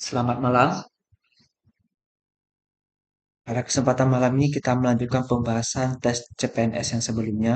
Selamat malam. Pada kesempatan malam ini kita melanjutkan pembahasan tes CPNS yang sebelumnya.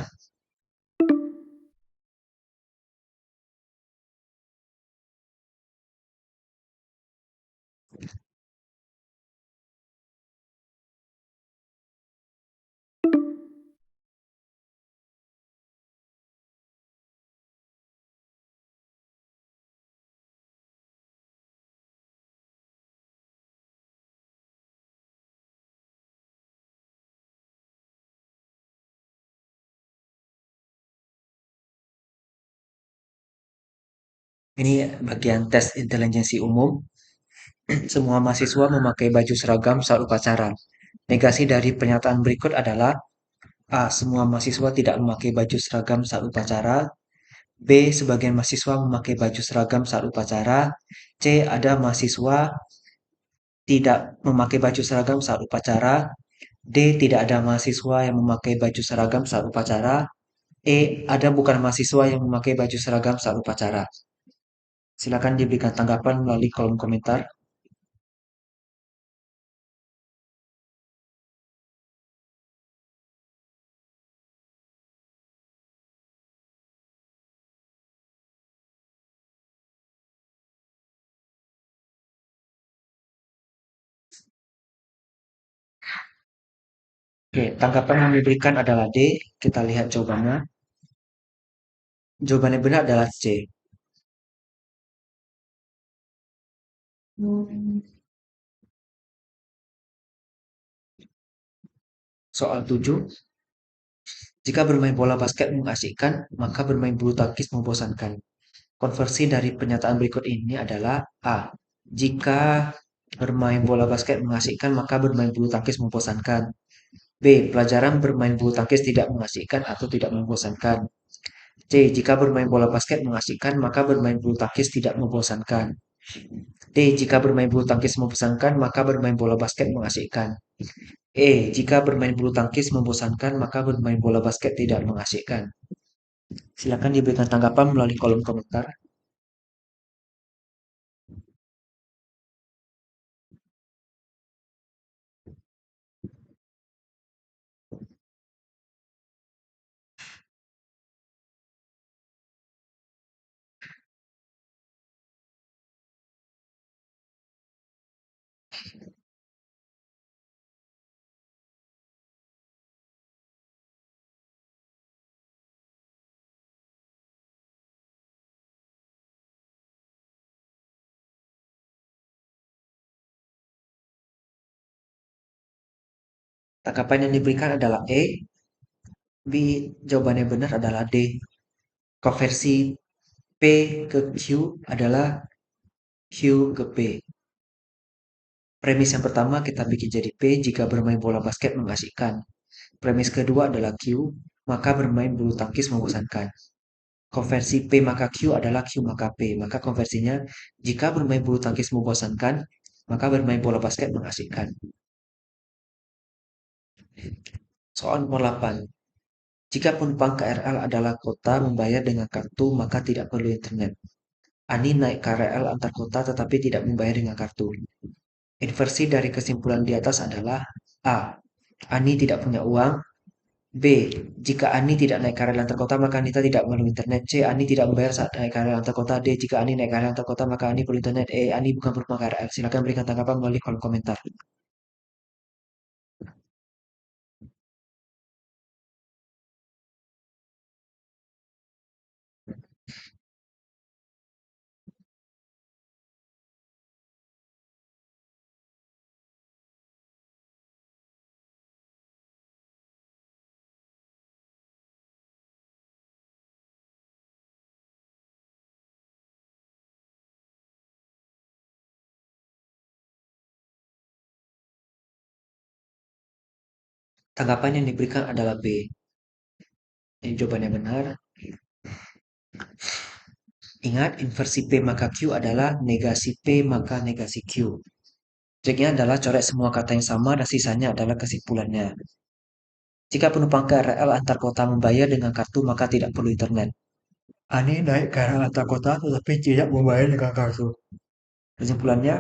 Ini bagian tes intelijensi umum. Semua mahasiswa memakai baju seragam saat upacara. Negasi dari pernyataan berikut adalah A. Semua mahasiswa tidak memakai baju seragam saat upacara. B. Sebagian mahasiswa memakai baju seragam saat upacara. C. Ada mahasiswa tidak memakai baju seragam saat upacara. D. Tidak ada mahasiswa yang memakai baju seragam saat upacara. Ada bukan mahasiswa yang memakai baju seragam saat upacara. Silakan diberikan tanggapan melalui kolom komentar. Oke, tanggapan yang diberikan adalah D. Kita lihat jawabannya. Jawaban yang benar adalah C. Soal 7. Jika bermain bola basket mengasihkan, maka bermain bulu tangkis membosankan. Konversi dari pernyataan berikut ini adalah A. Jika bermain bola basket mengasihkan, maka bermain bulu tangkis membosankan. B. Pelajaran bermain bulu tangkis tidak mengasihkan atau tidak membosankan. C. Jika bermain bola basket mengasihkan, maka bermain bulu tangkis tidak membosankan. D. Jika bermain bulu tangkis membosankan, maka bermain bola basket mengasihkan. Jika bermain bulu tangkis membosankan, maka bermain bola basket tidak mengasihkan. Silakan diberikan tanggapan melalui kolom komentar. Tanggapan yang diberikan adalah B. Jawabannya benar adalah D. Konversi P ke Q adalah Q ke P. Premis yang pertama kita bikin jadi P jika bermain bola basket mengasihkan. Premis kedua adalah Q, maka bermain bulu tangkis membosankan. Konversi P maka Q adalah Q maka P. Maka konversinya, jika bermain bulu tangkis membosankan, maka bermain bola basket mengasihkan. Soal nomor 8. Jika penumpang KRL adalah kota membayar dengan kartu, maka tidak perlu internet. Ani naik KRL antar kota tetapi tidak membayar dengan kartu. Inversi dari kesimpulan di atas adalah A. Ani tidak punya uang. B. Jika Ani tidak naik KRL antar kota, maka Anita tidak perlu internet. C. Ani tidak membayar saat naik KRL antar kota. D. Jika Ani naik KRL antar kota, maka Ani perlu internet. Ani bukan penumpang KRL. Silakan berikan tanggapan melalui kolom komentar. Tanggapan yang diberikan adalah B. Ini jawabannya benar. Ingat, inversi P maka Q adalah negasi P maka negasi Q. Triknya adalah coret semua kata yang sama dan sisanya adalah kesimpulannya. Jika penumpang KRL antar kota membayar dengan kartu, maka tidak perlu internet. Ani naik KRL antar kota tetapi tidak membayar dengan kartu. Kesimpulannya,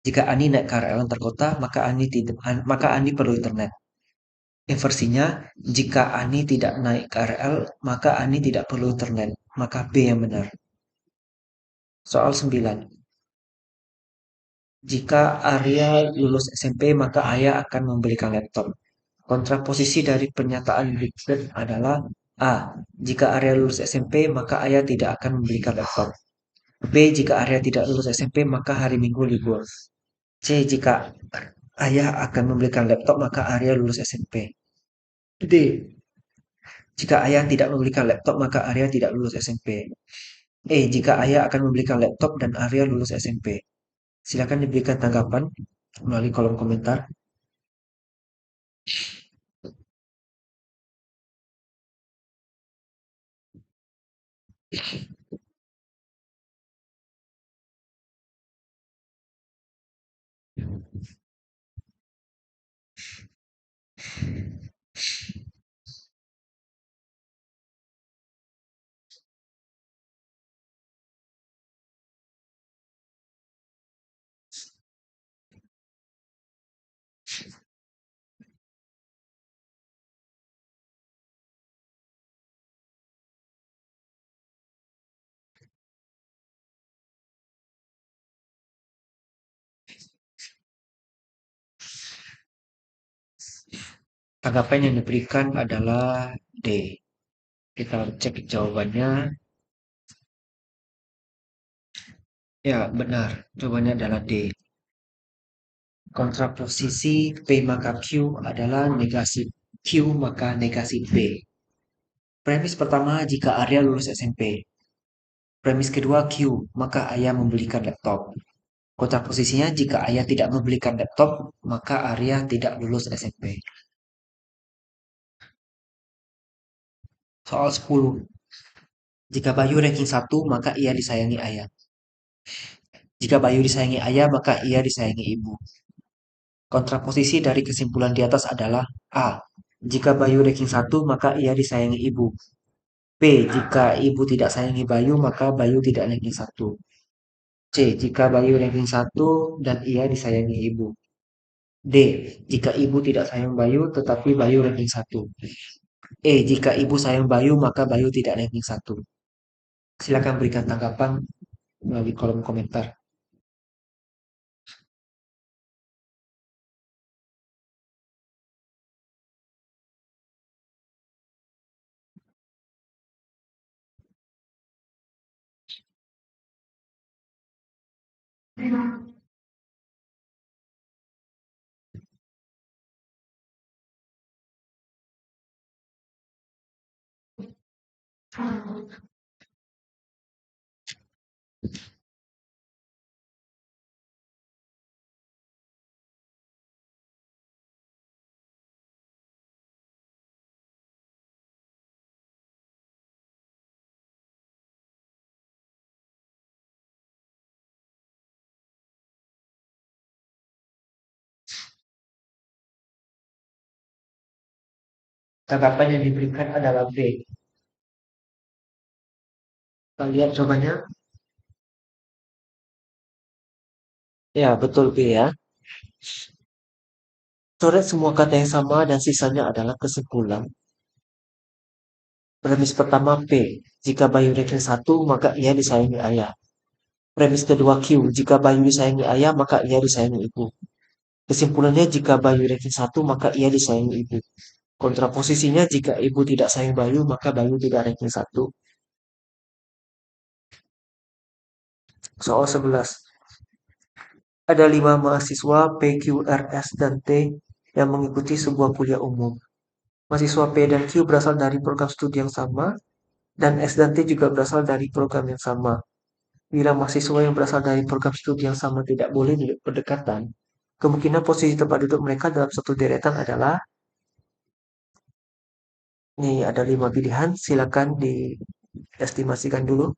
Jika Ani naik KRL antar kota, maka Ani perlu internet. Inversinya, jika Ani tidak naik KRL, maka Ani tidak perlu internet. Maka B yang benar. Soal 9. Jika Arya lulus SMP, maka ayah akan membelikan laptop. Kontraposisi dari pernyataan berikut adalah A. Jika Arya lulus SMP, maka ayah tidak akan membelikan laptop. B. Jika Arya tidak lulus SMP, maka hari Minggu libur. C. Jika ayah akan membelikan laptop, maka Arya lulus SMP. D. Jika ayah tidak membelikan laptop, maka Arya tidak lulus SMP. Jika ayah akan membelikan laptop dan Arya lulus SMP. Silakan diberikan tanggapan melalui kolom komentar. Tanggapan yang diberikan adalah D. Kita cek jawabannya. Ya, benar. Jawabannya adalah D. Kontraposisi P maka Q adalah negasi Q maka negasi P. Premis pertama, jika Arya lulus SMP. Premis kedua, Q, maka ayah membelikan laptop. Kontraposisinya, jika ayah tidak membelikan laptop, maka Arya tidak lulus SMP. Soal 10. Jika Bayu ranking 1, maka ia disayangi ayah. Jika Bayu disayangi ayah, maka ia disayangi ibu. Kontraposisi dari kesimpulan di atas adalah A. Jika Bayu ranking 1, maka ia disayangi ibu. B. Jika ibu tidak sayangi Bayu, maka Bayu tidak ranking 1. C. Jika Bayu ranking 1 dan ia disayangi ibu. D. Jika ibu tidak sayang Bayu, tetapi Bayu ranking 1. Jika ibu sayang Bayu, maka Bayu tidak ranking 1. Silakan berikan tanggapan melalui kolom komentar. Tanggapan yang diberikan adalah B. Kita lihat jawabannya. Ya, betul B ya. Coret semua kata yang sama dan sisanya adalah kesimpulan. Premis pertama P. Jika Bayu ranking 1, maka ia disayangi ayah. Premis kedua Q. Jika Bayu disayangi ayah, maka ia disayangi ibu. Kesimpulannya, jika Bayu ranking 1, maka ia disayangi ibu. Kontraposisinya, jika ibu tidak sayang Bayu, maka Bayu tidak ranking 1. Soal 11. Ada 5 mahasiswa P, Q, R, S, dan T yang mengikuti sebuah kuliah umum. Mahasiswa P dan Q berasal dari program studi yang sama, dan S dan T juga berasal dari program yang sama. Bila mahasiswa yang berasal dari program studi yang sama tidak boleh duduk berdekatan, kemungkinan posisi tempat duduk mereka dalam satu deretan adalah, ini ada 5 pilihan, silakan diestimasikan dulu.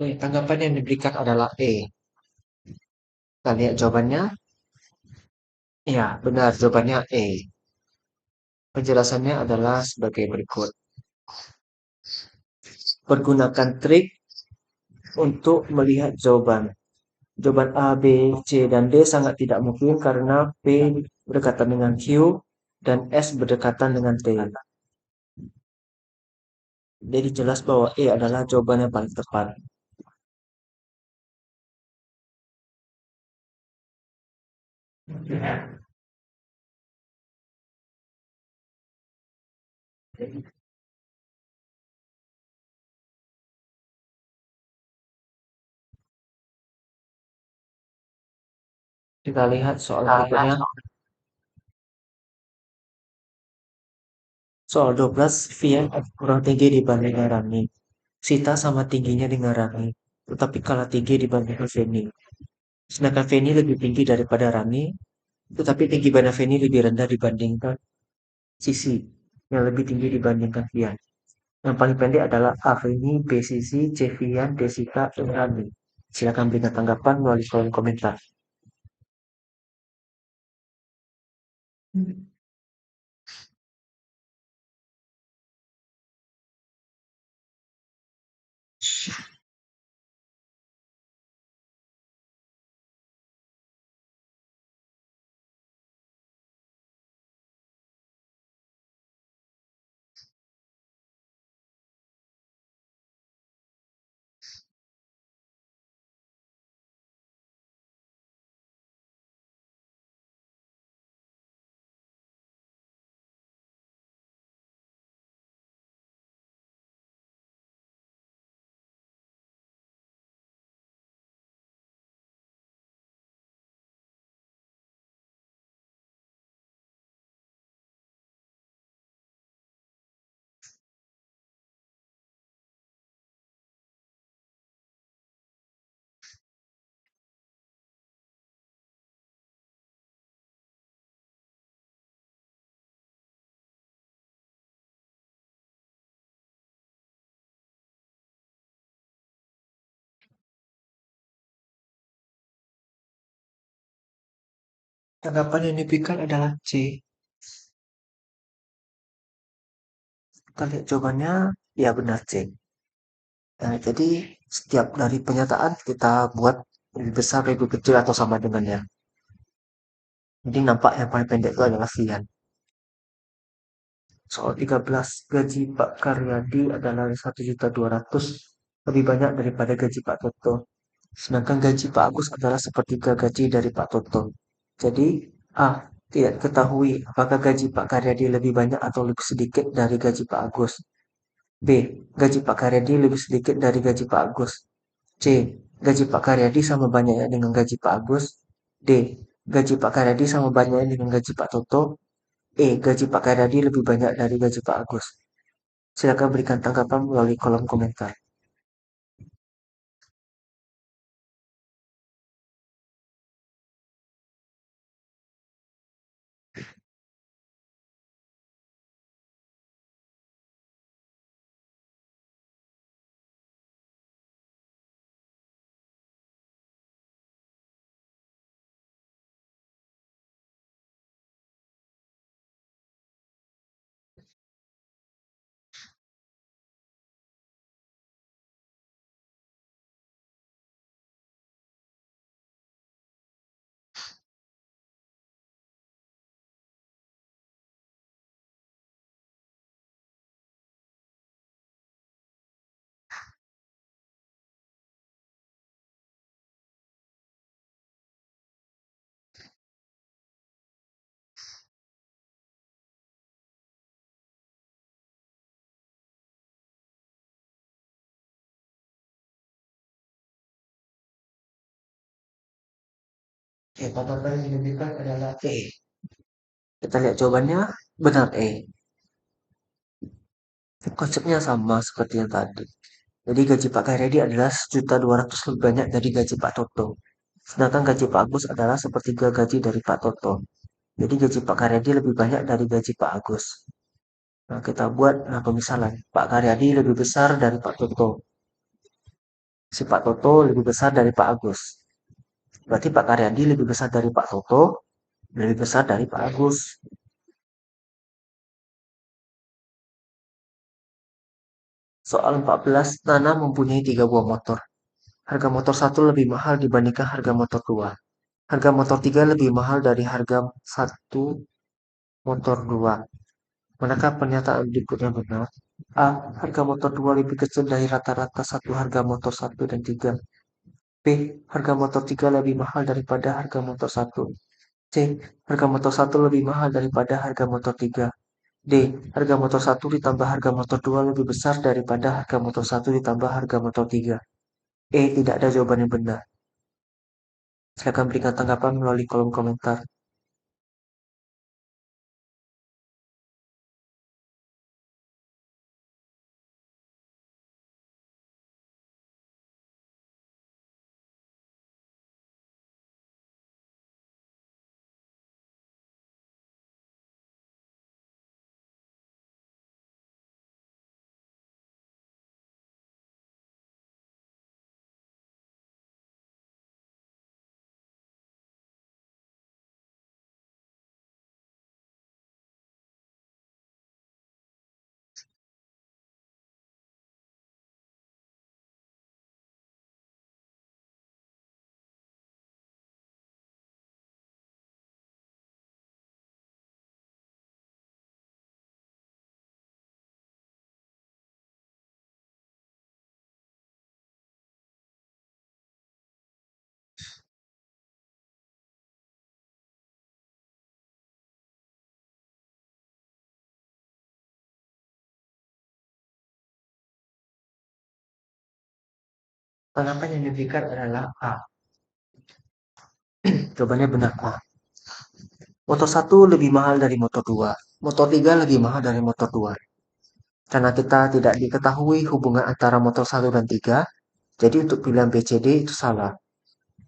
Tanggapan yang diberikan adalah E. Kita lihat jawabannya. Ya, benar. Jawabannya E. Penjelasannya adalah sebagai berikut. Pergunakan trik untuk melihat jawaban. Jawaban A, B, C, dan D sangat tidak mungkin karena P berdekatan dengan Q dan S berdekatan dengan T. Jadi jelas bahwa E adalah jawaban yang paling tepat. Kita lihat soal berikutnya. Soal 12, Vian kurang tinggi dibandingkan Rani. Sita sama tingginya dengan Rani, tetapi kalah tinggi dibandingkan Feni. Sedangkan Feni lebih tinggi daripada Rani, tetapi tinggi badan Feni lebih rendah dibandingkan Sisi, yang lebih tinggi dibandingkan Vian. Yang paling pendek adalah A. Feni, B. Sisi, C. Vian, D. Sita, E. Rani. Silakan berikan tanggapan melalui kolom komentar. Tanggapan yang diberikan adalah C. Kita lihat jawabannya, ya benar C. Nah, jadi setiap dari pernyataan kita buat lebih besar, lebih kecil, atau sama dengannya. Jadi nampak yang paling pendek itu adalah Vian. Soal 13, gaji Pak Karyadi adalah 1.200.000 lebih banyak daripada gaji Pak Toto. Sedangkan gaji Pak Agus adalah sepertiga gaji dari Pak Toto. Jadi, A. Tidak ketahui apakah gaji Pak Karyadi lebih banyak atau lebih sedikit dari gaji Pak Agus. B. Gaji Pak Karyadi lebih sedikit dari gaji Pak Agus. C. Gaji Pak Karyadi sama banyaknya dengan gaji Pak Agus. D. Gaji Pak Karyadi sama banyaknya dengan gaji Pak Toto. Gaji Pak Karyadi lebih banyak dari gaji Pak Agus. Silakan berikan tanggapan melalui kolom komentar. Tanggapan yang diberikan adalah E. Kita lihat jawabannya, benar E. Konsepnya sama seperti yang tadi. Jadi gaji Pak Karyadi adalah 1.200.000 lebih banyak dari gaji Pak Toto. Sedangkan gaji Pak Agus adalah sepertiga gaji dari Pak Toto. Jadi gaji Pak Karyadi lebih banyak dari gaji Pak Agus. Nah, kita buat pemisalan. Pak Karyadi lebih besar dari Pak Toto. Si Pak Toto lebih besar dari Pak Agus. Berarti Pak Karyadi lebih besar dari Pak Toto, lebih besar dari Pak Agus. Soal 14, Nana mempunyai 3 buah motor. Harga motor satu lebih mahal dibandingkan harga motor 2. Harga motor 3 lebih mahal dari harga satu motor 2. Manakah pernyataan berikutnya benar? A. Harga motor 2 lebih kecil dari rata-rata satu harga motor satu dan 3. B. Harga motor 3 lebih mahal daripada harga motor satu. C. Harga motor satu lebih mahal daripada harga motor 3. D. Harga motor satu ditambah harga motor 2 lebih besar daripada harga motor satu ditambah harga motor 3. Tidak ada jawaban yang benar. Silakan berikan tanggapan melalui kolom komentar. Tanggapan yang diberikan adalah A. Jawabannya benar A. Motor satu lebih mahal dari motor 2. Motor 3 lebih mahal dari motor 2. Karena kita tidak diketahui hubungan antara motor satu dan 3, jadi untuk pilihan B, C, D itu salah.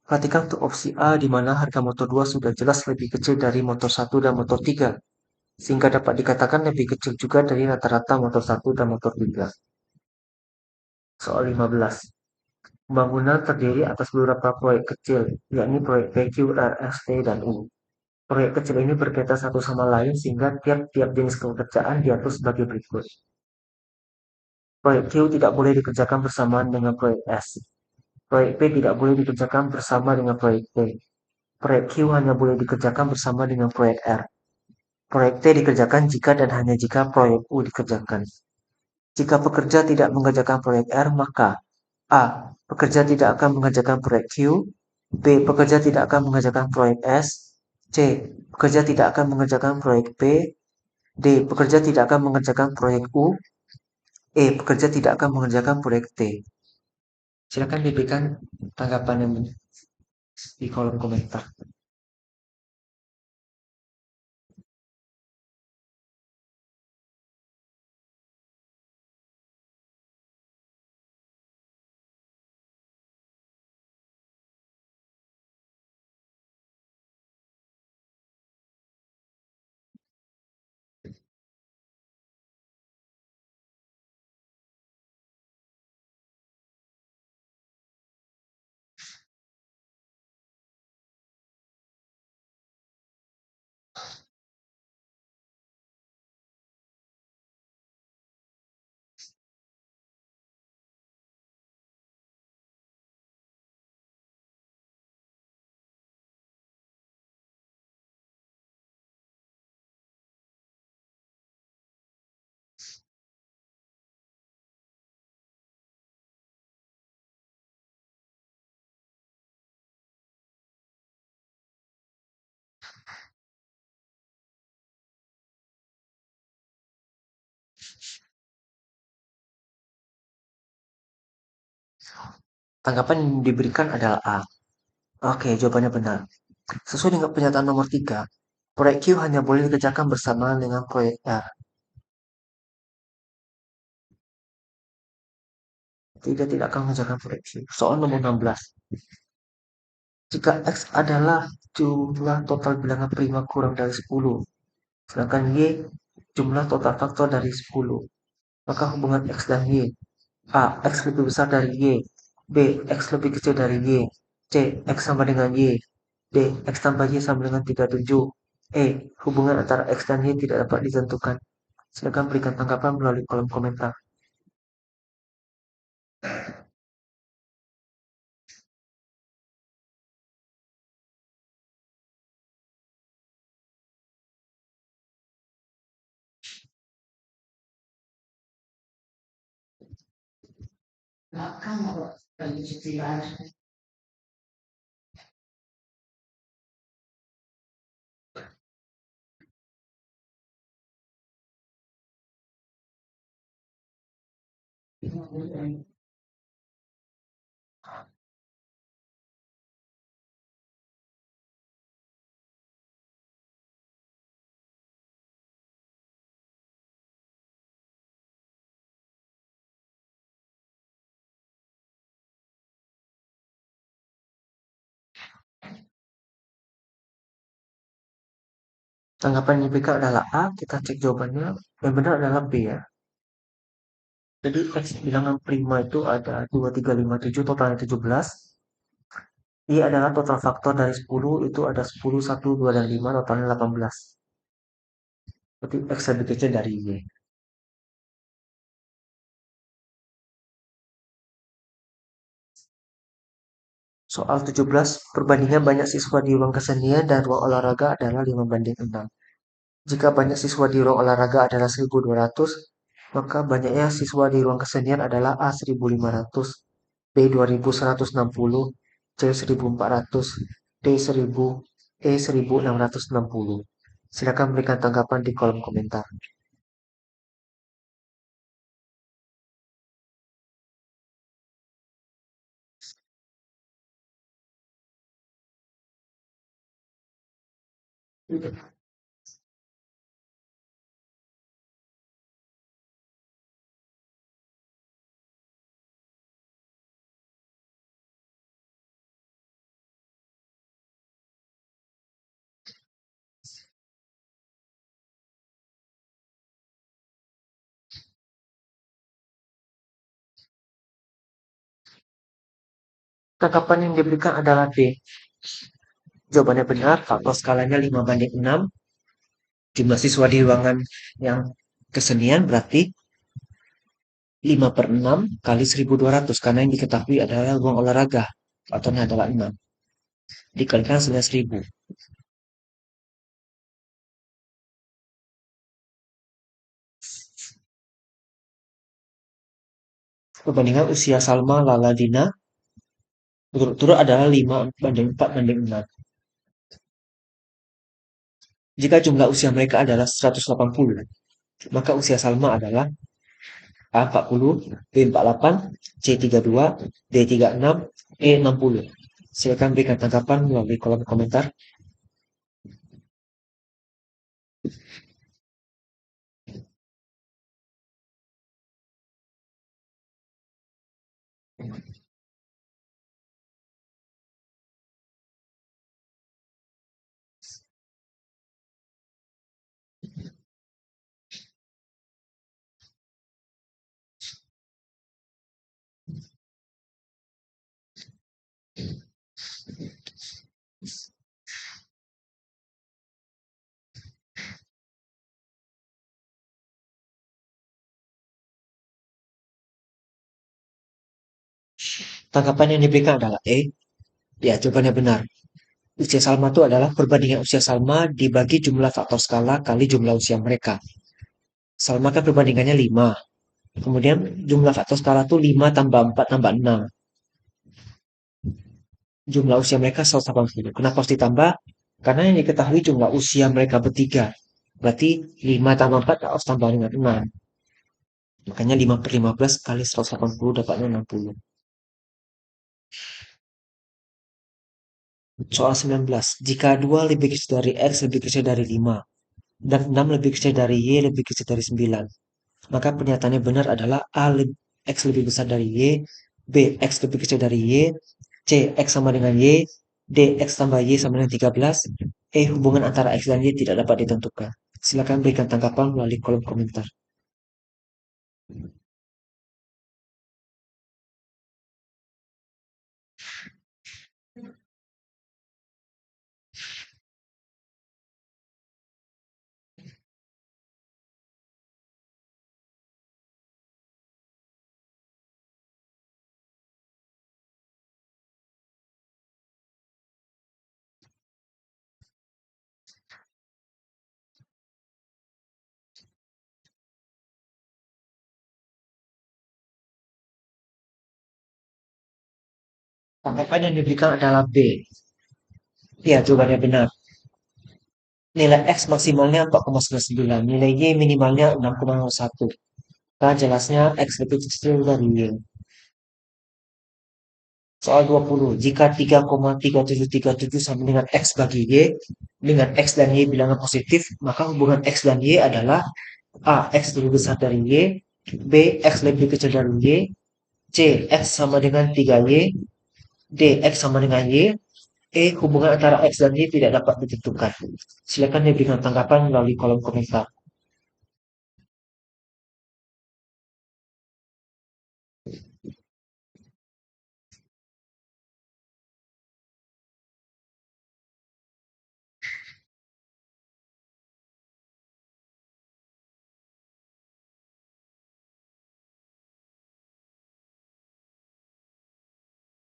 Perhatikan untuk opsi A di mana harga motor 2 sudah jelas lebih kecil dari motor satu dan motor 3, sehingga dapat dikatakan lebih kecil juga dari rata-rata motor satu dan motor 3. Soal 15. Pembangunan terdiri atas beberapa proyek kecil, yakni proyek P, Q, R, S, T, dan U. Proyek kecil ini berkaitan satu sama lain sehingga tiap-tiap jenis pekerjaan diatur sebagai berikut. Proyek Q tidak boleh dikerjakan bersamaan dengan proyek S. Proyek P tidak boleh dikerjakan bersama dengan proyek P. Proyek Q hanya boleh dikerjakan bersama dengan proyek R. Proyek T dikerjakan jika dan hanya jika proyek U dikerjakan. Jika pekerja tidak mengerjakan proyek R, maka A. Pekerja tidak akan mengerjakan proyek Q. B. Pekerja tidak akan mengerjakan proyek S. C. Pekerja tidak akan mengerjakan proyek P. D. Pekerja tidak akan mengerjakan proyek U. Pekerja tidak akan mengerjakan proyek T. Silakan diberikan tanggapan yang di kolom komentar. Tanggapan yang diberikan adalah A. Oke, jawabannya benar. Sesuai dengan pernyataan nomor 3, proyek Q hanya boleh dikerjakan bersamaan dengan proyek R. Tidak akan mengerjakan proyek Q. Soal nomor 16. Jika X adalah jumlah total bilangan prima kurang dari 10, sedangkan Y jumlah total faktor dari 10, maka hubungan X dan Y. A. X lebih besar dari Y. B. X lebih kecil dari Y. C. X sama dengan Y. D. X tambah Y sama dengan 37. E. Hubungan antara X dan Y tidak dapat ditentukan. Silakan berikan tanggapan melalui kolom komentar. Tanggapan yang diberikan adalah A. Kita cek jawabannya. Yang benar adalah B ya. Jadi X bilangan prima itu ada 2, 3, 5, 7, totalnya 17. Y adalah total faktor dari 10, itu ada 10, 1, 2, dan 5, totalnya 18. Berarti X lebih kecil dari Y. Soal 17, perbandingan banyak siswa di ruang kesenian dan ruang olahraga adalah 5:6. Jika banyak siswa di ruang olahraga adalah 1.200, maka banyaknya siswa di ruang kesenian adalah A 1.500, B 2.160, C 1.400, D 1.000, E 1.660. Silakan berikan tanggapan di kolom komentar. Tanggapan yang diberikan adalah D. Jawabannya benar, faktor skalanya 5:6. Jumlah siswa di ruangan yang kesenian berarti 5/6 kali 1.200, karena yang diketahui adalah ruang olahraga. Faktornya adalah 6. Dikalikan 11.000. Perbandingan usia Salma Laladina turut-turut adalah 5:4:6. Jika jumlah usia mereka adalah 180, maka usia Salma adalah A 40, B 48, C 32, D 36, E 60. Silakan berikan tanggapan melalui kolom komentar. Tanggapan yang diberikan adalah E. Ya, jawabannya benar. Usia Salma itu adalah perbandingan usia Salma dibagi jumlah faktor skala kali jumlah usia mereka. Salma kan perbandingannya 5. Kemudian jumlah faktor skala itu 5 tambah 4 tambah 6. Jumlah usia mereka 180. Kenapa harus ditambah? Karena yang diketahui jumlah usia mereka bertiga. Berarti 5 tambah 4 harus tambah dengan 6. Makanya 5/15 kali 180 dapatnya 60. Soal 19. Jika 2 lebih kecil dari X lebih kecil dari 5, dan 6 lebih kecil dari Y lebih kecil dari 9, maka pernyataannya benar adalah X lebih besar dari Y, B. X lebih kecil dari Y, C. X sama dengan Y, D. X tambah Y sama dengan 13, E. Hubungan antara X dan Y tidak dapat ditentukan. Silakan berikan tanggapan melalui kolom komentar. Tanggapan yang diberikan adalah B. Ya, jawabannya benar. Nilai X maksimalnya 4,99, nilai Y minimalnya 6,01. Nah, jelasnya X lebih kecil dari Y. Soal 20. Jika 3,3737 sama dengan X bagi Y, dengan X dan Y bilangan positif, maka hubungan X dan Y adalah A. X lebih besar dari Y, B. X lebih kecil dari Y, C. X sama dengan 3Y, D. X sama dengan Y, hubungan antara X dan Y tidak dapat ditentukan. Silakan diberikan tanggapan melalui kolom komentar.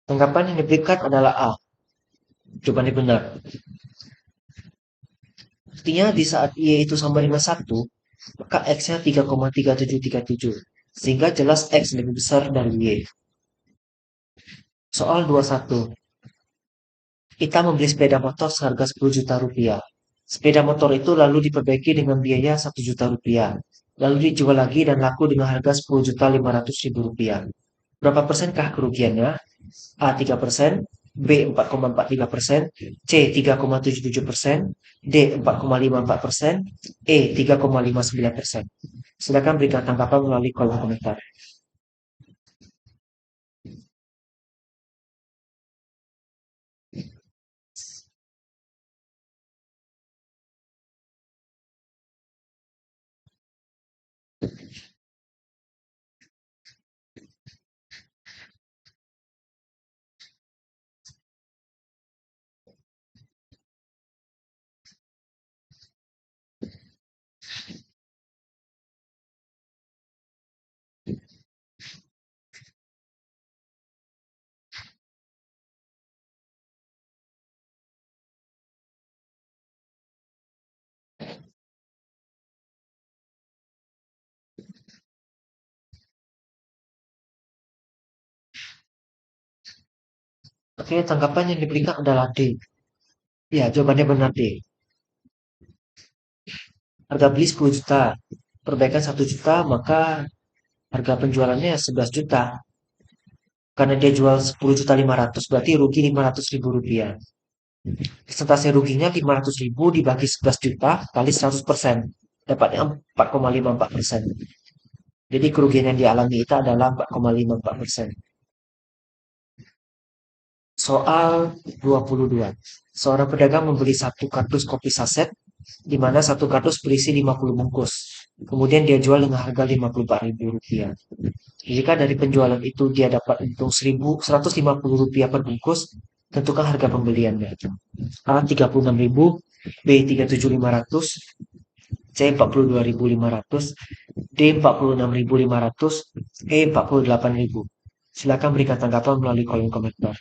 Tanggapan yang diberikan adalah A. Jawabannya benar. Artinya di saat Y itu sama dengan 1, maka X-nya 3,3737. Sehingga jelas X lebih besar dari Y. Soal 21. Kita membeli sepeda motor seharga 10 juta rupiah. Sepeda motor itu lalu diperbaiki dengan biaya 1 juta rupiah. Lalu dijual lagi dan laku dengan harga 10 juta 500 ribu rupiah. Berapa persenkah kerugiannya? A 3%, B 4,43%, C 3,77%, D 4,54%, E 3,59%. Silakan berikan tanggapan melalui kolom komentar. Oke, tanggapan yang diberikan adalah D. Ya, jawabannya benar D. Harga beli 10 juta, perbaikan 1 juta, maka harga penjualannya 11 juta. Karena dia jual 10 juta 500, berarti rugi 500 ribu rupiah. Persentase ruginya 500 ribu dibagi 11 juta kali 100%. Dapatnya 4,54%. Jadi kerugian yang dialami itu adalah 4,54%. Soal 22. Seorang pedagang membeli satu kardus kopi saset, di mana satu kardus berisi 50 bungkus. Kemudian dia jual dengan harga 54 ribu rupiah. Jika dari penjualan itu dia dapat untung 150 rupiah per bungkus, tentukan harga pembeliannya. A 36.000, B 37.500, C 42.500, D 46.500, E 48.000. Silakan berikan tanggapan melalui kolom komentar.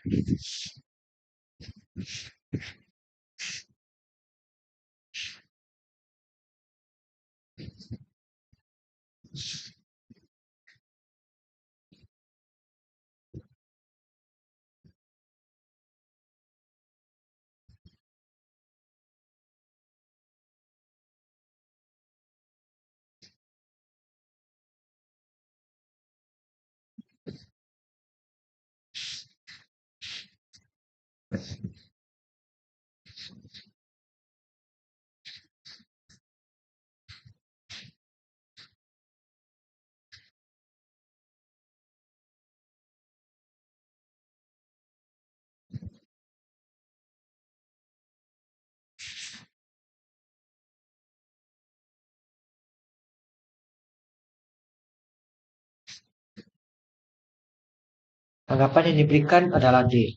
Tanggapan yang diberikan adalah D.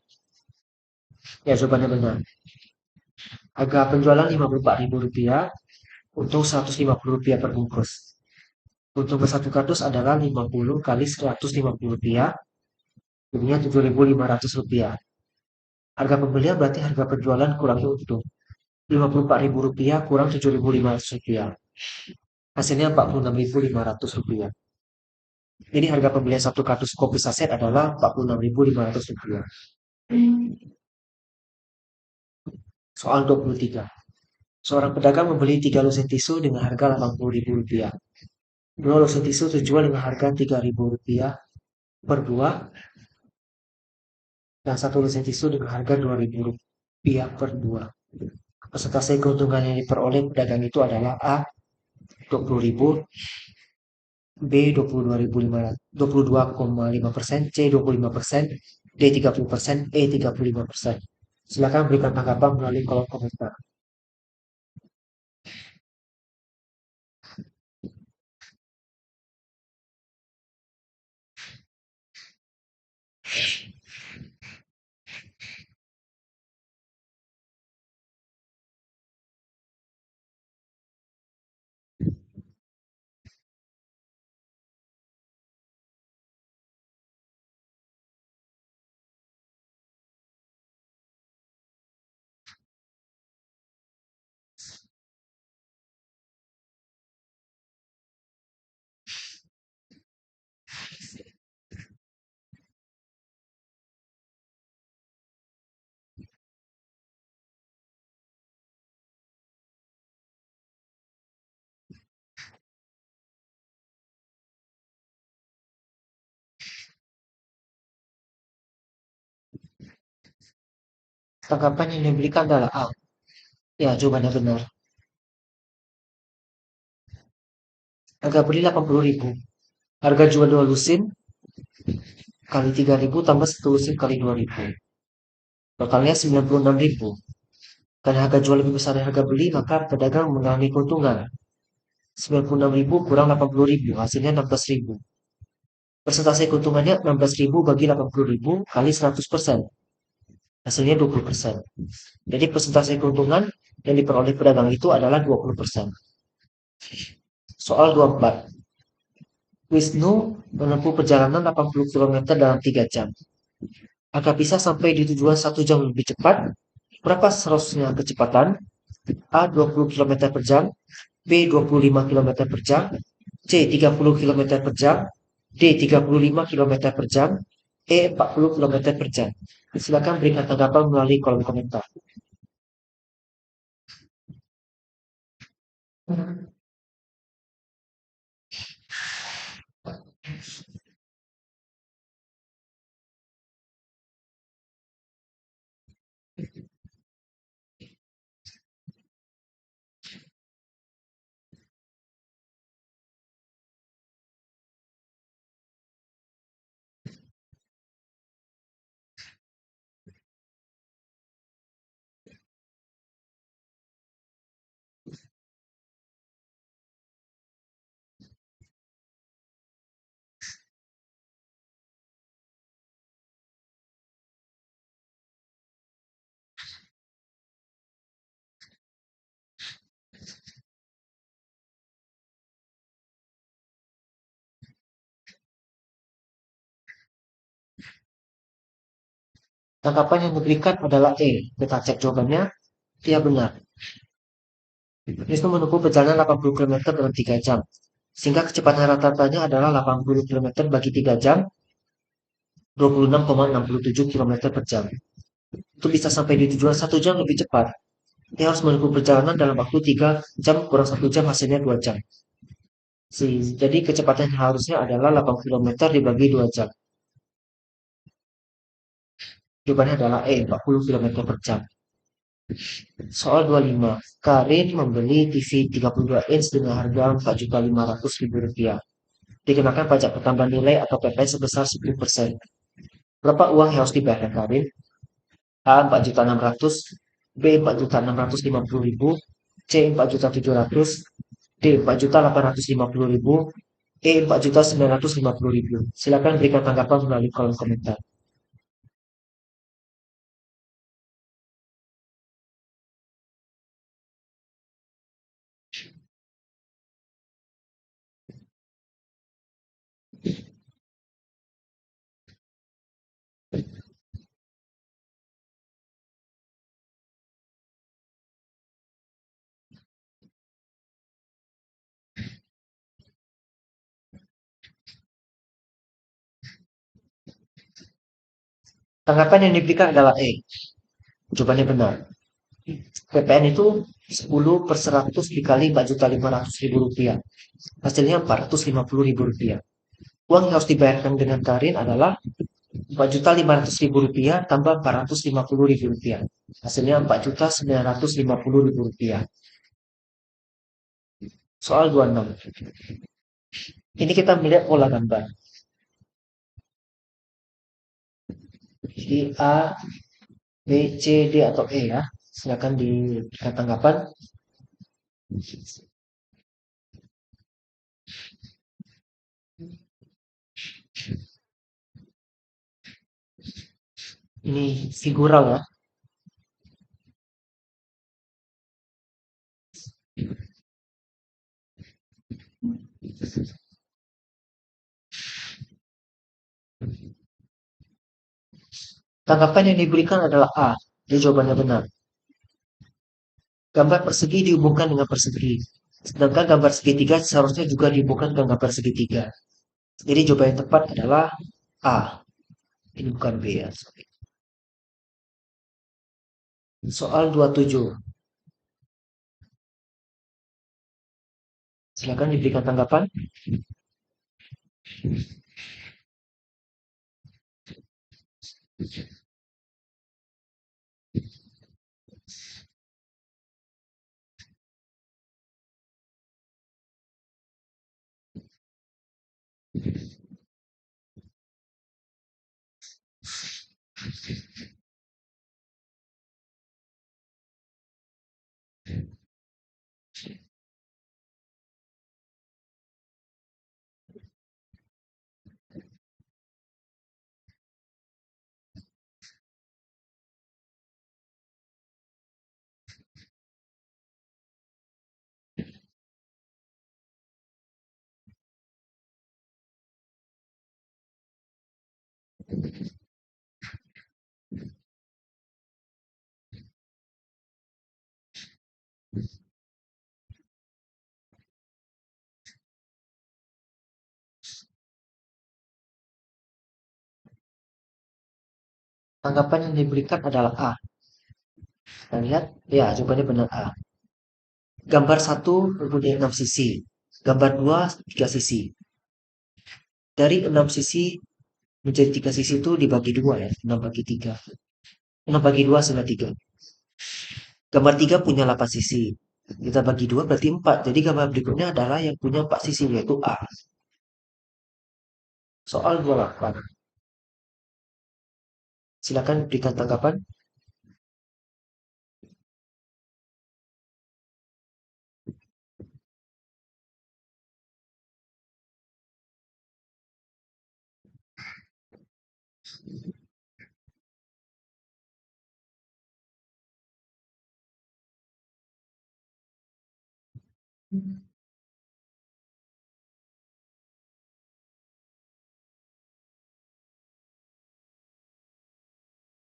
Ya, jawabannya benar. Harga penjualan Rp54.000, untung Rp150 per bungkus. Untung per satu kardus adalah 50 kali Rp150, jadinya Rp7.500. Harga pembelian berarti harga penjualan kurangi untung. Rp54.000 kurang Rp7.500. Hasilnya Rp46.500. Jadi harga pembelian satu kardus kopi saset adalah Rp46.500. Soal 23. Seorang pedagang membeli 3 lusin tisu dengan harga Rp80.000. Dua lusin tisu terjual dengan harga Rp3.000 per buah dan satu lusin tisu dengan harga Rp2.000 per buah. Persentase keuntungan yang diperoleh pedagang itu adalah A 20.000, B 22,5%, C 25%, D 30%, E 35%. Silakan berikan tanggapan melalui kolom komentar. Tanggapan yang diberikan adalah A. Ya, jawabannya benar. Harga beli 80.000. Harga jual 2 lusin kali 3.000 tambah 1 lusin kali 2.000. Totalnya 96.000. Karena harga jual lebih besar dari harga beli, maka pedagang mengalami keuntungan. 96.000 kurang 80.000, hasilnya 16.000. Persentase keuntungannya 16.000 bagi 80.000 kali 100%. Hasilnya 20%. Jadi persentase keuntungan yang diperoleh pedagang itu adalah 20%. Soal 24. Wisnu menempuh perjalanan 80 km dalam 3 jam. Agar bisa sampai di tujuan 1 jam lebih cepat, berapa seharusnya kecepatan? A 20 km per jam, B 25 km per jam, C 30 km per jam, D 35 km per jam, E 40 km per jam. Silakan berikan tanggapan melalui kolom komentar. Tanggapan yang diberikan adalah E. Kita cek jawabannya. Iya benar. Wisnu menempuh perjalanan 80 km dalam 3 jam. Sehingga kecepatan rata-ratanya adalah 80 km bagi 3 jam, 26,67 km per jam. Untuk bisa sampai di tujuan 1 jam lebih cepat, dia harus menempuh perjalanan dalam waktu 3 jam kurang 1 jam hasilnya 2 jam. Jadi kecepatan harusnya adalah 80 km dibagi 2 jam. Jawabannya adalah E, 40 km per jam. Soal 25. Karin membeli TV 32 inch dengan harga Rp4.500.000. Dikenakan pajak pertambahan nilai atau PPN sebesar 10%. Berapa uang yang harus dibayar Karin? A 4.600.000, B 4.650.000, C 4.700.000, D 4.850.000, E 4.950.000. Silakan berikan tanggapan melalui kolom komentar. Tanggapan yang diberikan adalah E. Jawabannya benar. PPN itu 10 per 100 dikali 4.500.000 rupiah. Hasilnya 450.000 rupiah. Uang yang harus dibayarkan dengan Karin adalah 4.500.000 rupiah tambah 450.000 rupiah. Hasilnya 4.950.000 rupiah. Soal 26. Ini kita melihat pola gambar. Jadi A, B, C, D atau E ya. Silakan diberikan tanggapan. Ini figural ya. Tanggapan yang diberikan adalah A. Jadi jawabannya benar. Gambar persegi dihubungkan dengan persegi. Sedangkan gambar segitiga seharusnya juga dihubungkan dengan gambar segitiga. Jadi jawaban yang tepat adalah A. Ini bukan B ya. Soal 27. Silakan diberikan tanggapan. Tanggapan yang diberikan adalah A. Kita lihat, ya jawabannya benar A. Gambar 1 mempunyai 6 sisi. Gambar 2, 3 sisi. Dari 6 sisi menjadi 3 sisi itu dibagi 2 ya. 6 bagi 3. 6 bagi 2 adalah 3. Gambar 3 punya 8 sisi. Kita bagi 2 berarti 4. Jadi gambar berikutnya adalah yang punya 4 sisi, yaitu A. Soal 28. Silakan berikan tanggapan.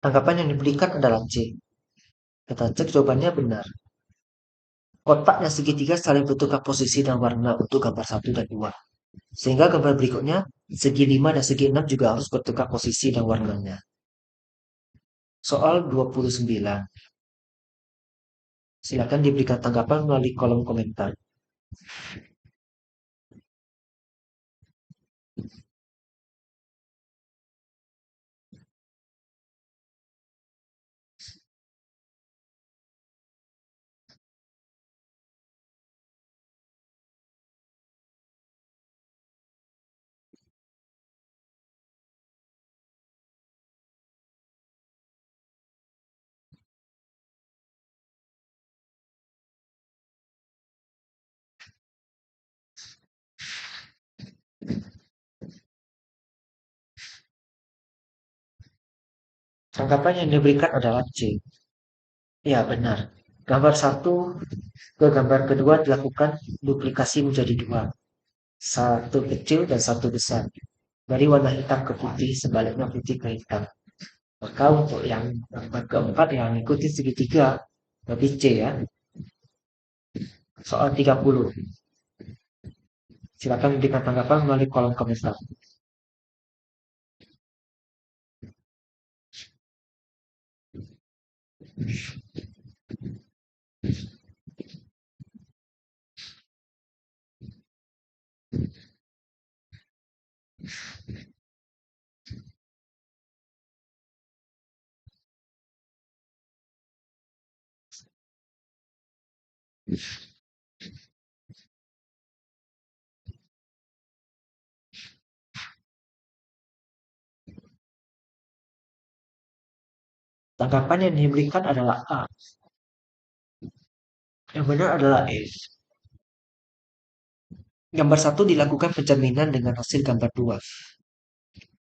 Tanggapan yang diberikan adalah C. Kita cek jawabannya benar. Kotak yang segitiga saling bertukar posisi dan warna untuk gambar 1 dan 2. Sehingga gambar berikutnya, segi 5 dan segi 6 juga harus bertukar posisi dan warnanya. Soal 29. Silakan diberikan tanggapan melalui kolom komentar. Tanggapan yang diberikan adalah C. Ya, benar. Gambar 1 ke gambar kedua dilakukan duplikasi menjadi 2. Satu kecil dan satu besar. Dari warna hitam ke putih, sebaliknya putih ke hitam. Maka untuk yang gambar keempat yang ikuti segitiga, berarti C ya. Soal 30. Silakan berikan tanggapan melalui kolom komentar. Tanggapan yang diberikan adalah A. Yang benar adalah E. Gambar satu dilakukan pencerminan dengan hasil gambar 2.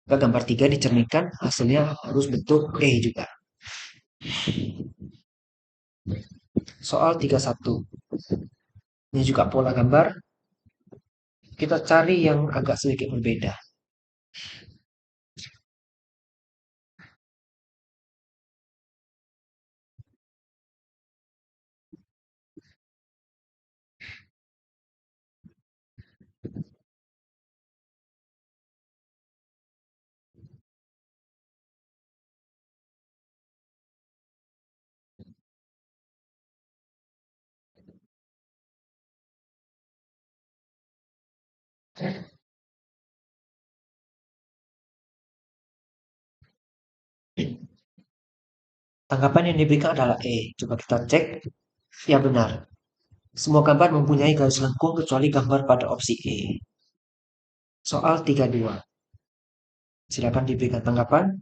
Maka gambar 3 dicerminkan hasilnya harus bentuk E juga. Soal 31. Ini juga pola gambar. Kita cari yang agak sedikit berbeda. Tanggapan yang diberikan adalah E. Coba kita cek. Ya benar. Semua gambar mempunyai garis lengkung kecuali gambar pada opsi E. Soal 32. Silakan diberikan tanggapan.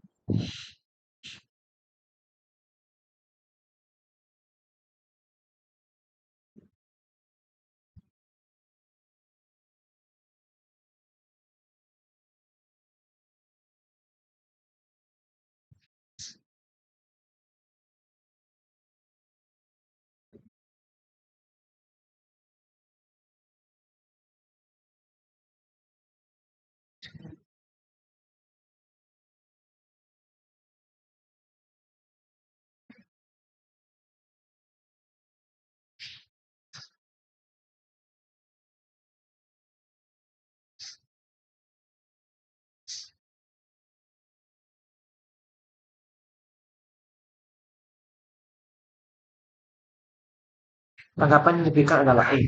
Tanggapan yang diberikan adalah E.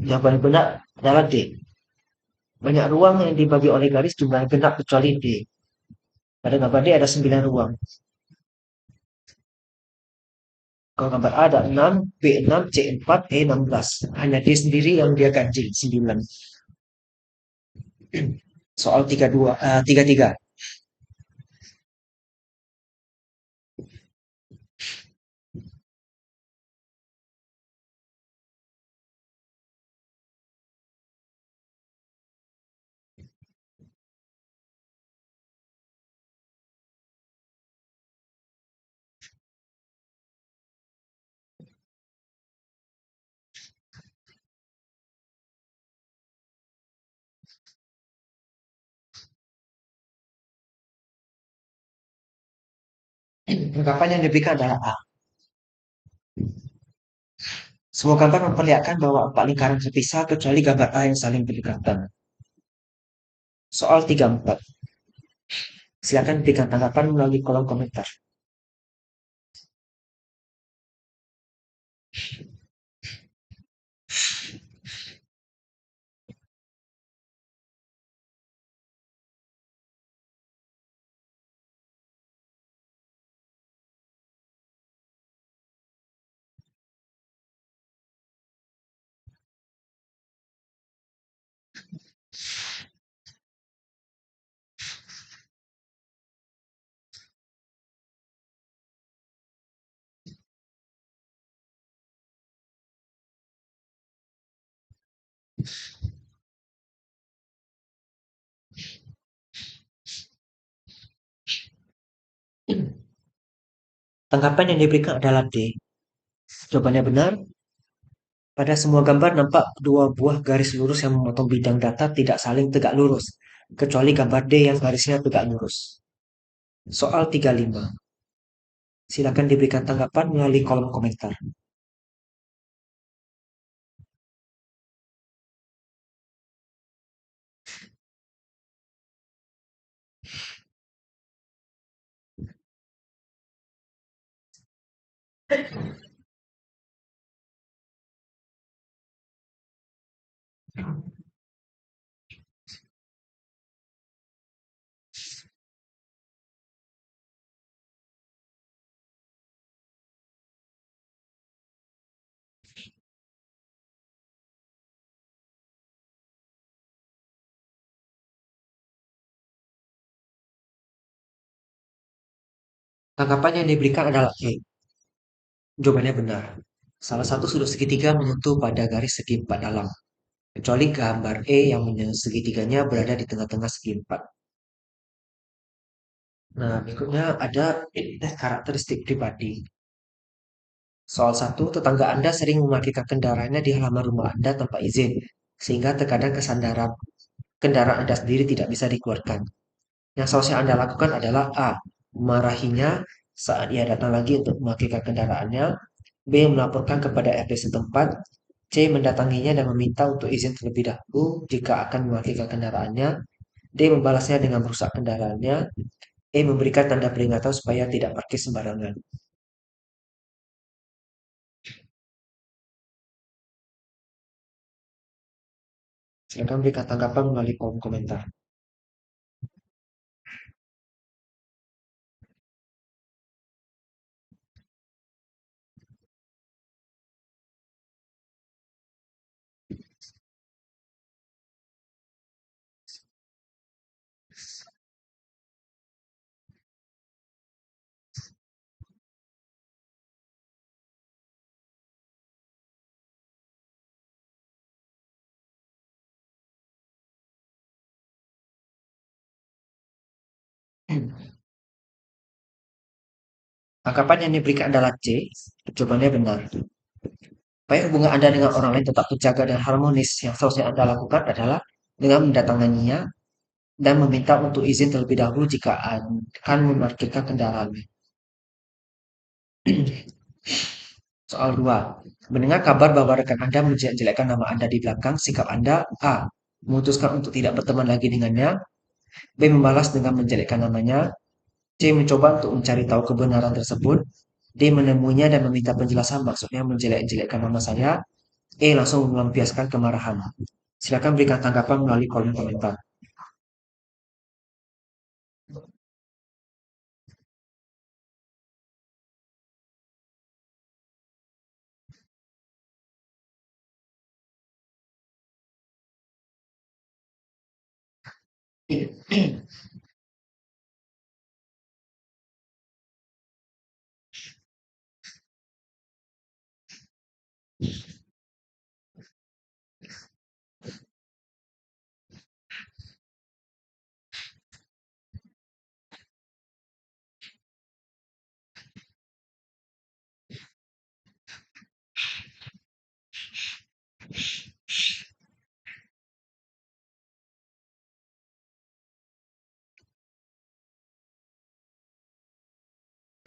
Yang paling benar adalah D. Banyak ruang yang dibagi oleh garis jumlahnya genap kecuali D. Pada gambar D ada 9 ruang. Kalau gambar A ada 6, B 6, C 4, E 16. Hanya D sendiri yang dia ganjil 9. Soal 32, 33. Ungkapan yang diberikan adalah A. Semua gambar memperlihatkan bahwa 4 lingkaran terpisah kecuali gambar A yang saling berdekatan. Soal 34. Silakan berikan tanggapan melalui kolom komentar. Tanggapan yang diberikan adalah D. Jawabannya benar. Pada semua gambar nampak dua buah garis lurus yang memotong bidang data tidak saling tegak lurus, kecuali gambar D yang garisnya tegak lurus. Soal 35. Silakan diberikan tanggapan melalui kolom komentar. Tanggapan yang diberikan adalah A. Jawabannya benar. Salah satu sudut segitiga menyentuh pada garis segi empat dalam, kecuali gambar E yang segitiganya berada di tengah-tengah segi empat. Nah, berikutnya ada tes karakteristik pribadi. Soal satu, tetangga Anda sering memarkirkan kendaraannya di halaman rumah Anda tanpa izin, sehingga terkadang kesandaran kendaraan Anda sendiri tidak bisa dikeluarkan. Yang seharusnya Anda lakukan adalah A. Memarahinya saat ia datang lagi untuk memarkirkan kendaraannya. B. Melaporkan kepada RT setempat. C. Mendatanginya dan meminta untuk izin terlebih dahulu jika akan memarkirkan kendaraannya. D. Membalasnya dengan merusak kendaraannya. E. Memberikan tanda peringatan supaya tidak parkir sembarangan. Silakan berikan tanggapan melalui kolom komentar. Tanggapan yang diberikan adalah C. Jawabannya benar. Supaya hubungan Anda dengan orang lain tetap terjaga dan harmonis, yang seharusnya Anda lakukan adalah dengan mendatanginya dan meminta untuk izin terlebih dahulu jika akan memarkirkan kendaraan. Soal 2. Mendengar kabar bahwa rekan Anda menjelek-jelekkan nama Anda di belakang, sikap Anda A. Memutuskan untuk tidak berteman lagi dengannya. B. Membalas dengan menjelekkan namanya. C. Mencoba untuk mencari tahu kebenaran tersebut. D. Menemuinya dan meminta penjelasan maksudnya menjelek-jelekkan nama saya. E. Langsung melampiaskan kemarahan. Silakan berikan tanggapan melalui kolom komentar.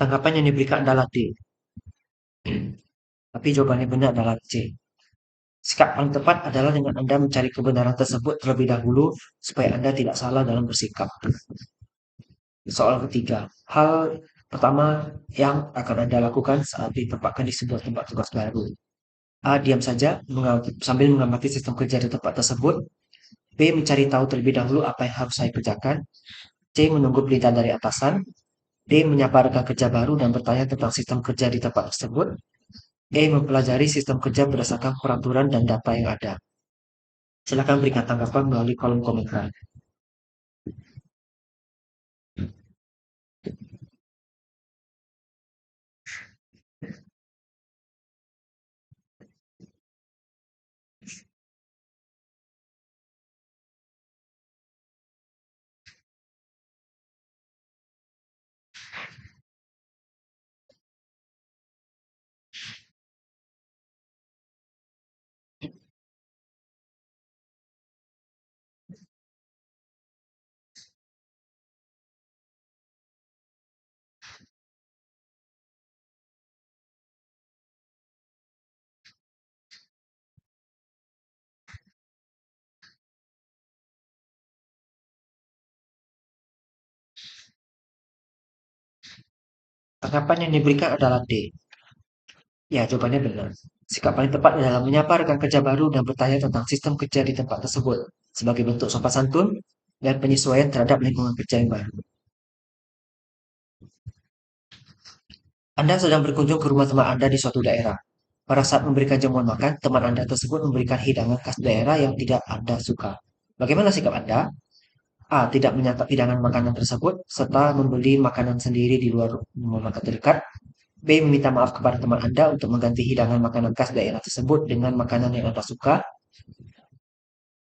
Tanggapan yang diberikan adalah D. Tapi jawabannya benar adalah C. Sikap paling tepat adalah dengan Anda mencari kebenaran tersebut terlebih dahulu supaya Anda tidak salah dalam bersikap. Soal ketiga, hal pertama yang akan Anda lakukan saat ditempatkan di sebuah tempat tugas baru. A. Diam saja sambil mengamati sistem kerja di tempat tersebut. B. Mencari tahu terlebih dahulu apa yang harus saya kerjakan. C. Menunggu perintah dari atasan. D. Menyapa rekan kerja baru dan bertanya tentang sistem kerja di tempat tersebut. E. Mempelajari sistem kerja berdasarkan peraturan dan data yang ada. Silakan berikan tanggapan melalui kolom komentar. Tanggapan yang diberikan adalah D. Ya, jawabannya benar. Sikap paling tepat adalah menyapa rekan kerja baru dan bertanya tentang sistem kerja di tempat tersebut sebagai bentuk sopan santun dan penyesuaian terhadap lingkungan kerja yang baru. Anda sedang berkunjung ke rumah teman Anda di suatu daerah. Pada saat memberikan jamuan makan, teman Anda tersebut memberikan hidangan khas daerah yang tidak Anda suka. Bagaimana sikap Anda? A. Tidak menyantap hidangan makanan tersebut, serta membeli makanan sendiri di luar rumah makan terdekat. B. Meminta maaf kepada teman Anda untuk mengganti hidangan makanan khas daerah tersebut dengan makanan yang Anda suka.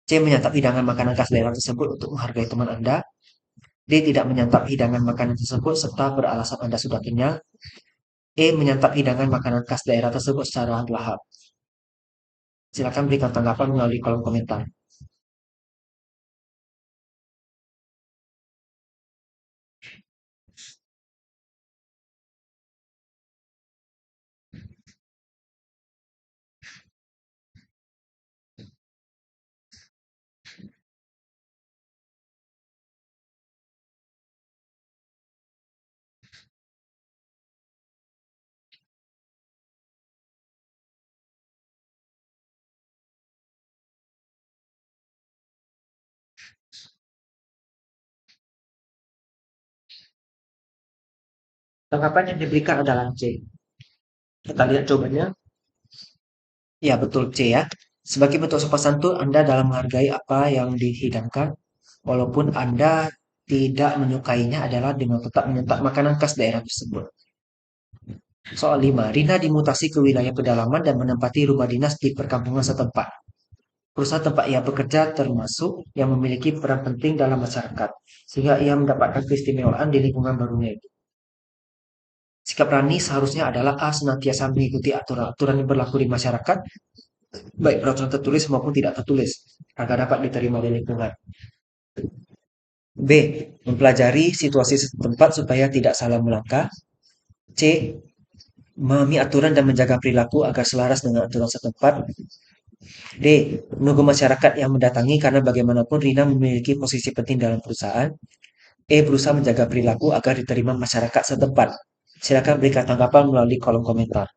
C. Menyantap hidangan makanan khas daerah tersebut untuk menghargai teman Anda. D. Tidak menyantap hidangan makanan tersebut serta beralasan Anda sudah kenyang. E. Menyantap hidangan makanan khas daerah tersebut secara bertahap. Silakan berikan tanggapan melalui kolom komentar. Tanggapan yang diberikan adalah C. Kita lihat jawabannya. Ya, betul C ya. Sebagai bentuk sopan santun, Anda dalam menghargai apa yang dihidangkan, walaupun Anda tidak menyukainya adalah dengan tetap menyantap makanan khas daerah tersebut. Soal 5. Rina dimutasi ke wilayah pedalaman dan menempati rumah dinas di perkampungan setempat. Perusahaan tempat ia bekerja termasuk yang memiliki peran penting dalam masyarakat, sehingga ia mendapatkan keistimewaan di lingkungan barunya itu. Sikap Rani seharusnya adalah A. Senantiasa mengikuti aturan-aturan yang berlaku di masyarakat, baik peraturan tertulis maupun tidak tertulis, agar dapat diterima di lingkungan. B. Mempelajari situasi setempat supaya tidak salah melangkah. C. Memahami aturan dan menjaga perilaku agar selaras dengan aturan setempat. D. Menunggu masyarakat yang mendatangi karena bagaimanapun Rina memiliki posisi penting dalam perusahaan. E. Berusaha menjaga perilaku agar diterima masyarakat setempat. Silakan berikan tanggapan melalui kolom komentar.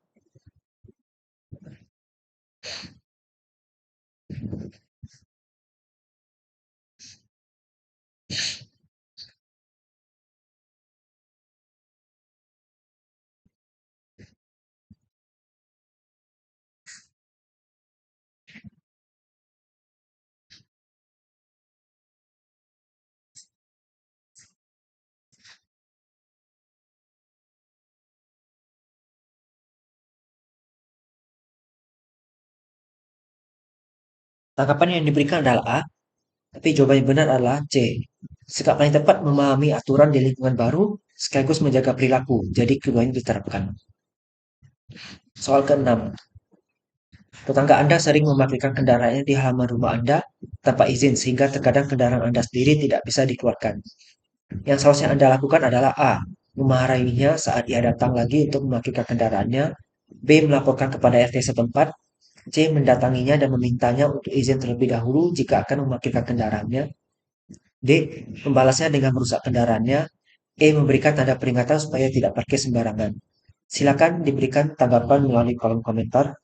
Tanggapan yang diberikan adalah A, tapi jawaban yang benar adalah C. Sikap paling tepat memahami aturan di lingkungan baru sekaligus menjaga perilaku. Jadi keduanya diterapkan. Soal ke-6. Tetangga Anda sering memarkirkan kendaraannya di halaman rumah Anda tanpa izin sehingga terkadang kendaraan Anda sendiri tidak bisa dikeluarkan. Yang seharusnya Anda lakukan adalah A. Memarahinya saat ia datang lagi untuk memarkirkan kendaraannya. B. Melaporkan kepada RT setempat. C. Mendatanginya dan memintanya untuk izin terlebih dahulu jika akan memarkirkan kendaraannya. D. Membalasnya dengan merusak kendaraannya. E. Memberikan tanda peringatan supaya tidak parkir sembarangan. Silakan diberikan tanggapan melalui kolom komentar.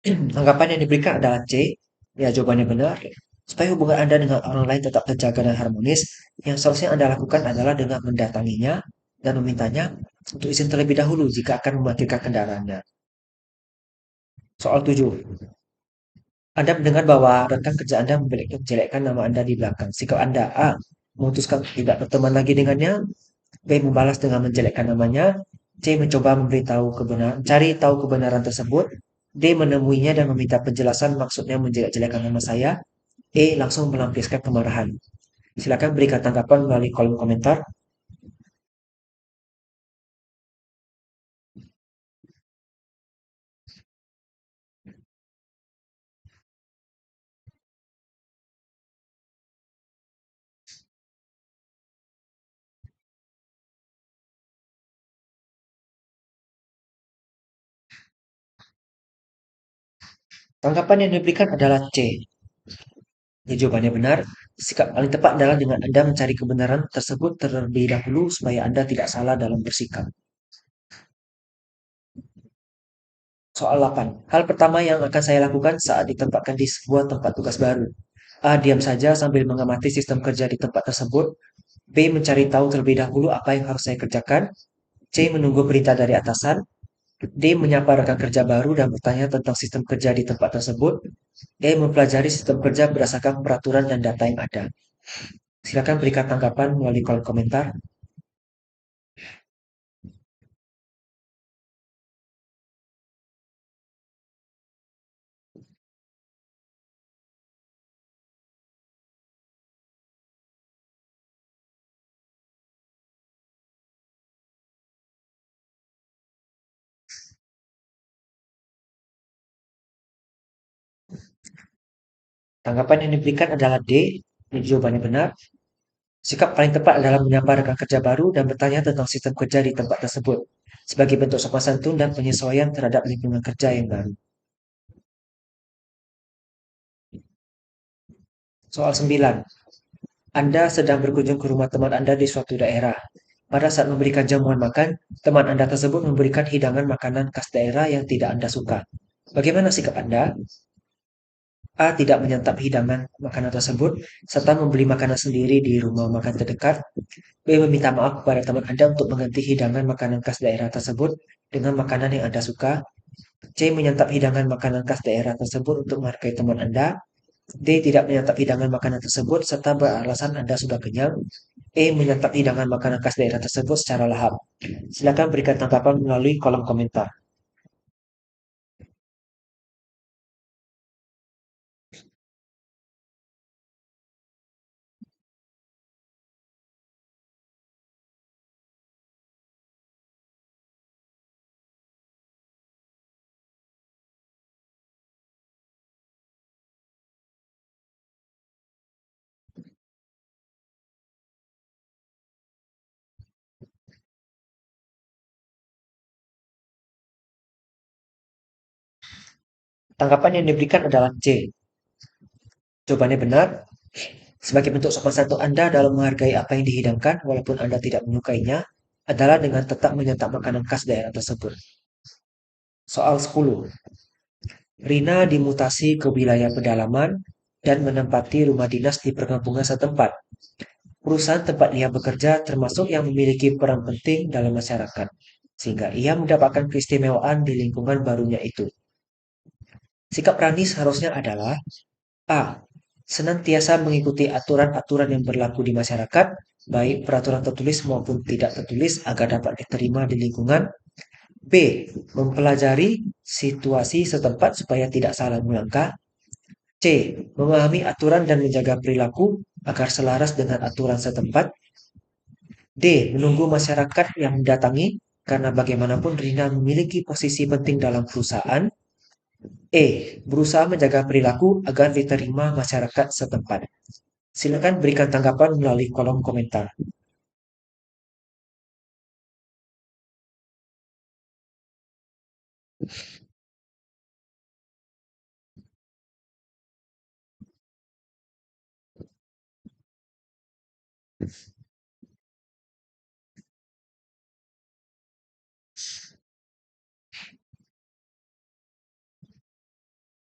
Tanggapan yang diberikan adalah C. Ya, jawabannya benar. Supaya hubungan Anda dengan orang lain tetap terjaga dan harmonis, yang seharusnya Anda lakukan adalah dengan mendatanginya dan memintanya untuk izin terlebih dahulu jika akan memarkirkan kendaraannya. Soal 7. Anda mendengar bahwa rekan kerja Anda menjelekkan nama Anda di belakang. Sikap Anda A. Memutuskan tidak berteman lagi dengannya. B. Membalas dengan menjelekkan namanya. C. Mencoba memberitahu kebenaran, cari tahu kebenaran tersebut. D. Menemuinya dan meminta penjelasan maksudnya menjelek-jelekan nama saya. Langsung melampiaskan kemarahan. Silakan berikan tanggapan melalui kolom komentar. Tanggapan yang diberikan adalah C. Ya, jawabannya benar. Sikap paling tepat adalah dengan Anda mencari kebenaran tersebut terlebih dahulu supaya Anda tidak salah dalam bersikap. Soal 8. Hal pertama yang akan saya lakukan saat ditempatkan di sebuah tempat tugas baru. A. Diam saja sambil mengamati sistem kerja di tempat tersebut. B. Mencari tahu terlebih dahulu apa yang harus saya kerjakan. C. Menunggu perintah dari atasan. D. Menyapa rekan kerja baru dan bertanya tentang sistem kerja di tempat tersebut. E. Mempelajari sistem kerja berdasarkan peraturan dan data yang ada. Silakan berikan tanggapan melalui kolom komentar. Tanggapan yang diberikan adalah D. Ini jawabannya benar. Sikap paling tepat adalah menyapa rekan kerja baru dan bertanya tentang sistem kerja di tempat tersebut, sebagai bentuk sopan santun dan penyesuaian terhadap lingkungan kerja yang baru. Soal 9. Anda sedang berkunjung ke rumah teman Anda di suatu daerah. Pada saat memberikan jamuan makan, teman Anda tersebut memberikan hidangan makanan khas daerah yang tidak Anda suka. Bagaimana sikap Anda? A. Tidak menyantap hidangan makanan tersebut, serta membeli makanan sendiri di rumah makan terdekat. B. Meminta maaf kepada teman Anda untuk mengganti hidangan makanan khas daerah tersebut dengan makanan yang Anda suka. C. Menyantap hidangan makanan khas daerah tersebut untuk menghargai teman Anda. D. Tidak menyantap hidangan makanan tersebut serta beralasan Anda sudah kenyang. Menyantap hidangan makanan khas daerah tersebut secara lahap. Silakan berikan tanggapan melalui kolom komentar. Tanggapan yang diberikan adalah C. Jawabannya benar. Sebagai bentuk sopan santun Anda dalam menghargai apa yang dihidangkan, walaupun Anda tidak menyukainya, adalah dengan tetap menyantap makanan khas daerah tersebut. Soal 10. Rina dimutasi ke wilayah pedalaman dan menempati rumah dinas di perkampungan setempat. Perusahaan tempat ia bekerja termasuk yang memiliki peran penting dalam masyarakat, sehingga ia mendapatkan keistimewaan di lingkungan barunya itu. Sikap Rani seharusnya adalah A. Senantiasa mengikuti aturan-aturan yang berlaku di masyarakat, baik peraturan tertulis maupun tidak tertulis agar dapat diterima di lingkungan. B. Mempelajari situasi setempat supaya tidak salah melangkah. C. Memahami aturan dan menjaga perilaku agar selaras dengan aturan setempat. D. Menunggu masyarakat yang mendatangi karena bagaimanapun Rina memiliki posisi penting dalam perusahaan. Berusaha menjaga perilaku agar diterima masyarakat setempat. Silakan berikan tanggapan melalui kolom komentar.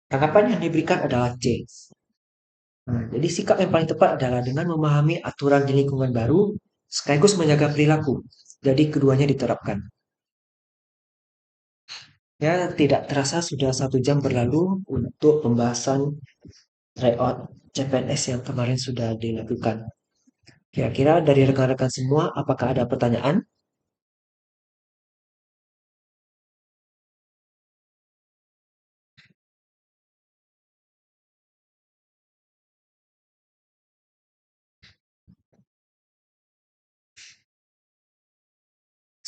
Tanggapan yang diberikan adalah C. Nah, jadi sikap yang paling tepat adalah dengan memahami aturan di lingkungan baru, sekaligus menjaga perilaku. Jadi keduanya diterapkan. Ya, tidak terasa sudah 1 jam berlalu untuk pembahasan tryout CPNS yang kemarin sudah dilakukan. Kira-kira dari rekan-rekan semua, apakah ada pertanyaan?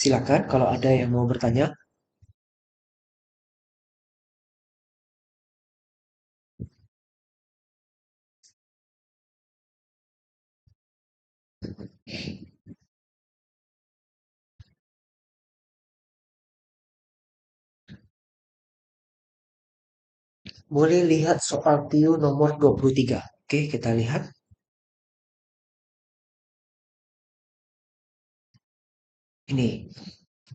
Silakan kalau ada yang mau bertanya. Boleh lihat soal PIU nomor 23. Oke, kita lihat. Ini,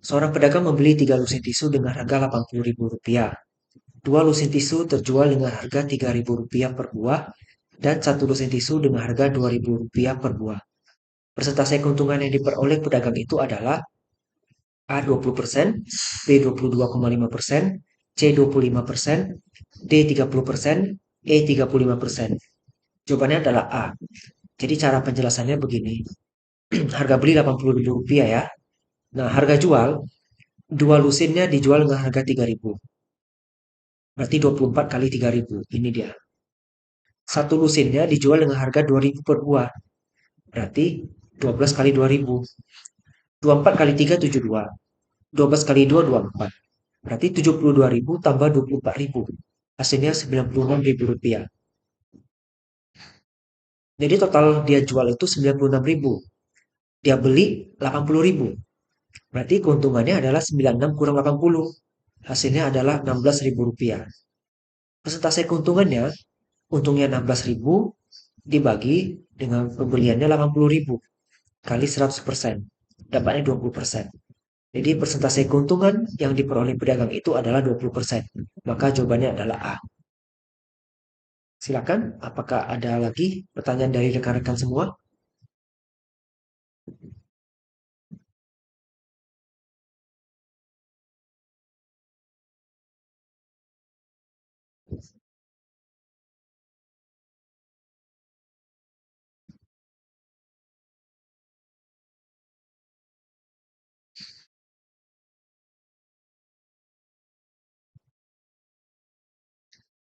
seorang pedagang membeli 3 lusin tisu dengan harga Rp80.000. Dua lusin tisu terjual dengan harga Rp3.000 per buah dan satu lusin tisu dengan harga Rp2.000 per buah. Persentase keuntungan yang diperoleh pedagang itu adalah A 20%, B 22,5%, C 25%, D 30%, E 35%. Jawabannya adalah A. Jadi cara penjelasannya begini. Harga beli Rp80.000 ya. Nah, harga jual, dua lusinnya dijual dengan harga 3.000. Berarti 24 kali 3.000. Ini dia. Satu lusinnya dijual dengan harga 2.000 per buah. Berarti 12 kali 2.000. 24 kali 3, 72. 12 kali 2, 24. Berarti 72.000 tambah 24.000. Hasilnya Rp96.000. Jadi total dia jual itu 96.000. Dia beli 80.000. Berarti keuntungannya adalah 96 kurang 80. Hasilnya adalah Rp16.000. Persentase keuntungannya, untungnya 16.000 dibagi dengan pembeliannya 80.000 kali 100%. Dapatnya 20%. Jadi persentase keuntungan yang diperoleh pedagang itu adalah 20%. Maka jawabannya adalah A. Silakan, apakah ada lagi pertanyaan dari rekan-rekan semua?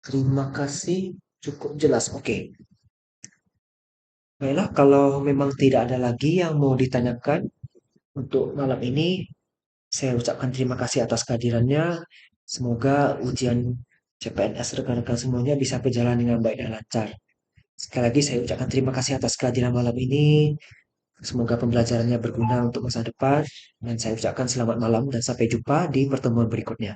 Terima kasih, cukup jelas. Oke, baiklah kalau memang tidak ada lagi yang mau ditanyakan untuk malam ini, saya ucapkan terima kasih atas kehadirannya. Semoga ujian CPNS rekan-rekan semuanya bisa berjalan dengan baik dan lancar. Sekali lagi saya ucapkan terima kasih atas kehadiran malam ini. Semoga pembelajarannya berguna untuk masa depan. Dan saya ucapkan selamat malam dan sampai jumpa di pertemuan berikutnya.